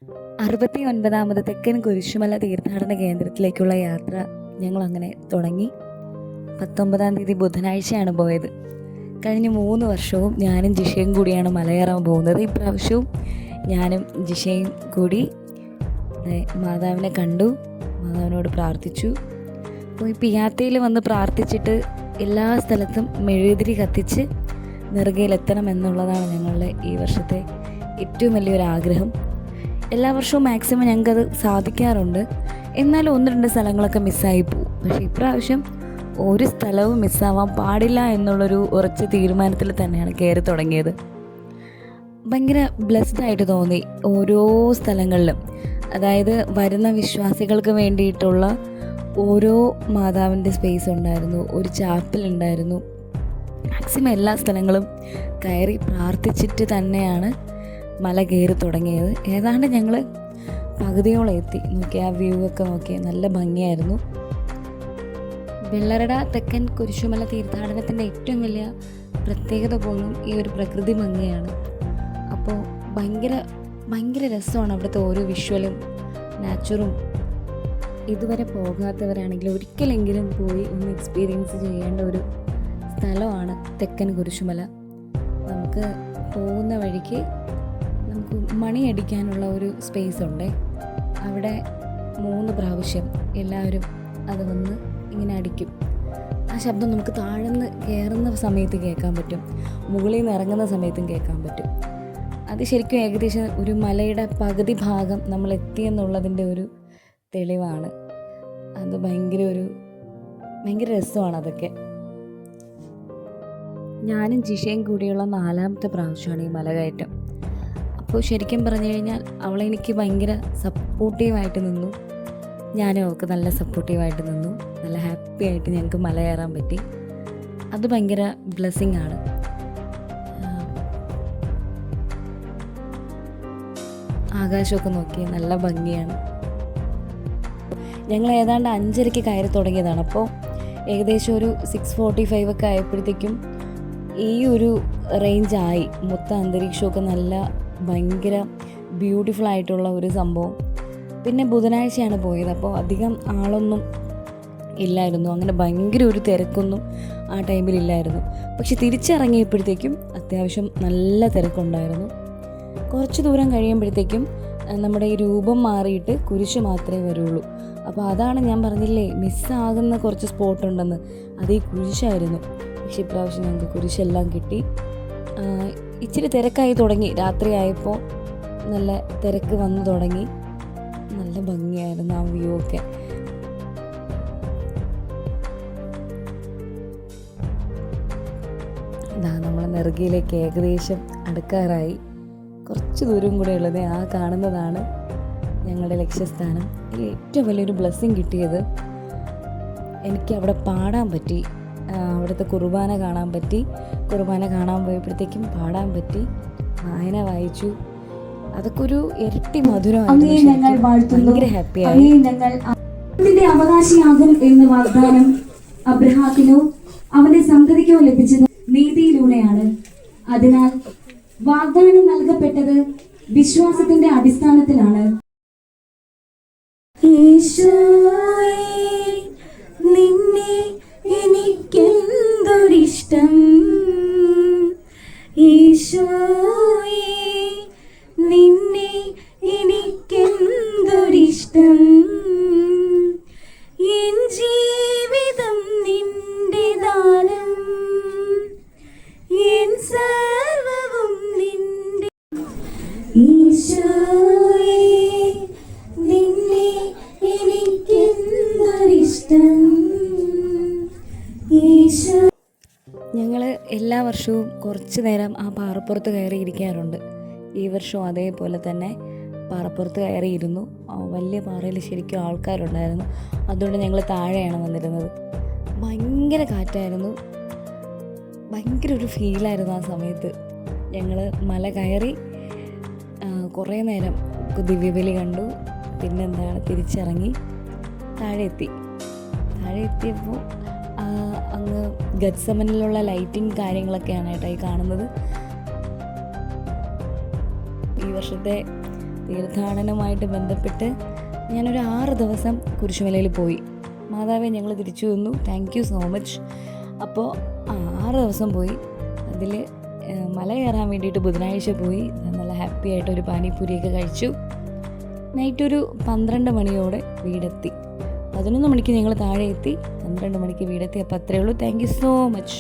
69ാമത് തെക്കൻ കുരിശുമല തീർത്ഥാടന കേന്ദ്രത്തിലേക്കുള്ള യാത്ര ഞങ്ങളങ്ങനെ തുടങ്ങി. 19-ാം തീയതി ബുധനാഴ്ചയാണ് പോയത്. കഴിഞ്ഞ 3 വർഷവും ഞാനും ജിഷയും കൂടിയാണ് മലകയറാൻ പോകുന്നത്. ഇപ്രാവശ്യവും ഞാനും ജിഷയും കൂടി മാതാവിനെ കണ്ടു, മാതാവിനോട് പ്രാർത്ഥിച്ചു. അപ്പോൾ ഈ പിയാത്തയിൽ വന്ന് പ്രാർത്ഥിച്ചിട്ട് എല്ലാ സ്ഥലത്തും മെഴുകുതിരി കത്തിച്ച് നെറുകയിലെത്തണം എന്നുള്ളതാണ് ഞങ്ങളുടെ ഈ വർഷത്തെ ഏറ്റവും വലിയൊരു ആഗ്രഹം. എല്ലാ വർഷവും മാക്സിമം ഞങ്ങൾക്കത് സാധിക്കാറുണ്ട്. എന്നാലും 1-2 സ്ഥലങ്ങളൊക്കെ മിസ്സായി പോകും. പക്ഷേ ഇപ്രാവശ്യം ഒരു സ്ഥലവും മിസ്സാവാൻ പാടില്ല എന്നുള്ളൊരു ഉറച്ച തീരുമാനത്തിൽ തന്നെയാണ് കയറി തുടങ്ങിയത്. ഭയങ്കര ബ്ലെസ്ഡ് ആയിട്ട് തോന്നി ഓരോ സ്ഥലങ്ങളിലും. അതായത് വരുന്ന വിശ്വാസികൾക്ക് വേണ്ടിയിട്ടുള്ള ഓരോ മാതാവിൻ്റെ സ്പേസ് ഉണ്ടായിരുന്നു, ഒരു ചാപ്പൽ ഉണ്ടായിരുന്നു. മാക്സിമം എല്ലാ സ്ഥലങ്ങളും കയറി പ്രാർത്ഥിച്ചിട്ട് തന്നെയാണ് മല കയറി തുടങ്ങിയത്. ഏതാണ്ട് ഞങ്ങൾ പകുതിയോളം എത്തി. നോക്കി ആ വ്യൂ ഒക്കെ നോക്കി നല്ല ഭംഗിയായിരുന്നു. വെള്ളറട തെക്കൻ കുരിശുമല തീർത്ഥാടനത്തിൻ്റെ ഏറ്റവും വലിയ പ്രത്യേകത പോലും ഈ ഒരു പ്രകൃതി ഭംഗിയാണ്. അപ്പോൾ ഭയങ്കര രസമാണ് അവിടുത്തെ ഓരോ വിഷ്വലും നാച്ചുറും. ഇതുവരെ പോകാത്തവരാണെങ്കിൽ ഒരിക്കലെങ്കിലും പോയി ഒന്ന് എക്സ്പീരിയൻസ് ചെയ്യേണ്ട ഒരു സ്ഥലമാണ് തെക്കൻ കുരിശുമല. നമുക്ക് പോകുന്ന വഴിക്ക് നമുക്ക് മണിയടിക്കാനുള്ള ഒരു സ്പേസ് ഉണ്ട്. അവിടെ 3 പ്രാവശ്യം എല്ലാവരും അത് വന്ന് ഇങ്ങനെ അടിക്കും. ആ ശബ്ദം നമുക്ക് താഴ്ന്ന് കയറുന്ന സമയത്ത് കേൾക്കാൻ പറ്റും, മുകളിൽ നിന്ന് ഇറങ്ങുന്ന സമയത്തും കേൾക്കാൻ പറ്റും. അത് ശരിക്കും ഏകദേശം ഒരു മലയുടെ പകുതി ഭാഗം നമ്മൾ എത്തിയെന്നുള്ളതിൻ്റെ ഒരു തെളിവാണ്. അത് ഭയങ്കര രസമാണ് അതൊക്കെ. ഞാനും ജിഷയും കൂടിയുള്ള 4ാമത്തെ പ്രാവശ്യമാണ് ഈ മലകയറ്റം. അപ്പോൾ ശരിക്കും പറഞ്ഞു കഴിഞ്ഞാൽ അവളെനിക്ക് ഭയങ്കര സപ്പോർട്ടീവായിട്ട് നിന്നു, ഞാനും അവൾക്ക് നല്ല സപ്പോർട്ടീവായിട്ട് നിന്നു. നല്ല ഹാപ്പി ആയിട്ട് ഞങ്ങൾക്ക് മല കയറാൻ പറ്റി. അത് ഭയങ്കര ബ്ലെസ്സിങ് ആണ്. ആകാശമൊക്കെ നോക്കി നല്ല ഭംഗിയാണ്. ഞങ്ങൾ ഏതാണ്ട് 5:30 കയറി തുടങ്ങിയതാണ്. അപ്പോൾ ഏകദേശം ഒരു 6:45 ഒക്കെ ആയപ്പോഴത്തേക്കും ഈ ഒരു റേഞ്ചായി. മൊത്തം അന്തരീക്ഷമൊക്കെ നല്ല ഭയങ്കര ബ്യൂട്ടിഫുൾ ആയിട്ടുള്ള ഒരു സംഭവം. പിന്നെ ബുധനാഴ്ചയാണ് പോയത്, അപ്പോൾ അധികം ആളൊന്നും ഇല്ലായിരുന്നു. അങ്ങനെ ഭയങ്കര ഒരു തിരക്കൊന്നും ആ ടൈമിലില്ലായിരുന്നു. പക്ഷെ തിരിച്ചിറങ്ങിയപ്പോഴത്തേക്കും അത്യാവശ്യം നല്ല തിരക്കുണ്ടായിരുന്നു. കുറച്ച് ദൂരം കഴിയുമ്പോഴത്തേക്കും നമ്മുടെ ഈ രൂപം മാറിയിട്ട് കുരിശ് മാത്രമേ വരുള്ളൂ. അപ്പോൾ അതാണ് ഞാൻ പറഞ്ഞില്ലേ, മിസ്സാകുന്ന കുറച്ച് സ്പോട്ടുണ്ടെന്ന്. അത് ഈ കുരിശായിരുന്നു. പക്ഷെ ഇപ്രാവശ്യം ഞങ്ങൾക്ക് കുരിശെല്ലാം കിട്ടി. ഇച്ചിരി തിരക്കായി തുടങ്ങി. രാത്രി ആയപ്പോൾ നല്ല തിരക്ക് വന്നു തുടങ്ങി. നല്ല ഭംഗിയായിരുന്നു ആ വ്യൂ ഒക്കെ. നമ്മൾ നെറുകയിലേക്ക് ഏകദേശം അടുക്കാറായി. കുറച്ച് ദൂരം കൂടെ ഉള്ളത്. ആ കാണുന്നതാണ് ഞങ്ങളുടെ ലക്ഷ്യസ്ഥാനം. ഇതിൽ ഏറ്റവും വലിയൊരു ബ്ലെസ്സിങ് കിട്ടിയത് എനിക്ക് അവിടെ പാടാൻ പറ്റി. അവിടുത്തെ കുർബാന കാണാൻ പറ്റി. കുർബാന കാണാൻ പോയപ്പോഴത്തേക്കും പാടാൻ പറ്റി. വായന വായിച്ചു. അതൊക്കെ ഒരു ഇരട്ടി മധുരമായിരുന്നു. ഭയങ്കര ഹാപ്പിയായി. അവകാശിയാകും എന്ന വാഗ്ദാനം അബ്രഹാത്തിനോ അവന്റെ സന്തതിക്കോ ലഭിച്ചത് നീതിയിലൂടെയാണ്. അതിനാൽ വാഗ്ദാനം നൽകപ്പെട്ടത് വിശ്വാസത്തിന്റെ അടിസ്ഥാനത്തിലാണ്. നിന്നെ എനിക്കെന്തൊരിഷ്ടം, ഈശോയേ നിന്നെ എനിക്കെന്തൊരിഷ്ടം, എൻ ജീവിതം നിന്റെ ദാനം, എൻ സർവ്വവും നിന്റെ. ഈശോയേ നിന്നെ എനിക്കെന്തൊരിഷ്ടം. ഞങ്ങൾ എല്ലാ വർഷവും കുറച്ച് നേരം ആ പാറപ്പുറത്ത് കയറി ഇരിക്കാറുണ്ട്. ഈ വർഷവും അതേപോലെ തന്നെ പാറപ്പുറത്ത് കയറിയിരുന്നു. വലിയ പാറയിൽ ശരിക്കും ആൾക്കാരുണ്ടായിരുന്നു. അതുകൊണ്ട് ഞങ്ങൾ താഴെയാണ് വന്നിരുന്നത്. ഭയങ്കര കാറ്റായിരുന്നു. ഭയങ്കര ഒരു ഫീലായിരുന്നു ആ സമയത്ത്. ഞങ്ങൾ മല കയറി കുറേ നേരം ദിവ്യബലി കണ്ടു. പിന്നെന്താണ് തിരിച്ചിറങ്ങി താഴെ എത്തിയപ്പോൾ അങ്ങ് ഗത്സമനിലുള്ള ലൈറ്റിങ് കാര്യങ്ങളൊക്കെയാണ് കേട്ടോ ഈ കാണുന്നത്. ഈ വർഷത്തെ തീർത്ഥാടനവുമായിട്ട് ബന്ധപ്പെട്ട് ഞാനൊരു 6 ദിവസം കുരിശുമലയിൽ പോയി. മാതാവേ, ഞങ്ങൾ തിരിച്ചു വന്നു, താങ്ക് യു സോ മച്ച്. അപ്പോൾ 6 ദിവസം പോയി. അതിൽ മല കയറാൻ വേണ്ടിയിട്ട് ബുധനാഴ്ച പോയി. നല്ല ഹാപ്പി ആയിട്ട് ഒരു പാനിപ്പൂരിയൊക്കെ കഴിച്ചു. നൈറ്റ് ഒരു 12 മണിയോടെ വീടെത്തി. 11 മണിക്ക് ഞങ്ങൾ താഴെ എത്തി, 12 മണിക്ക് വീടെത്തി. അപ്പോൾ അത്രയേ ഉള്ളൂ. Thank you so much.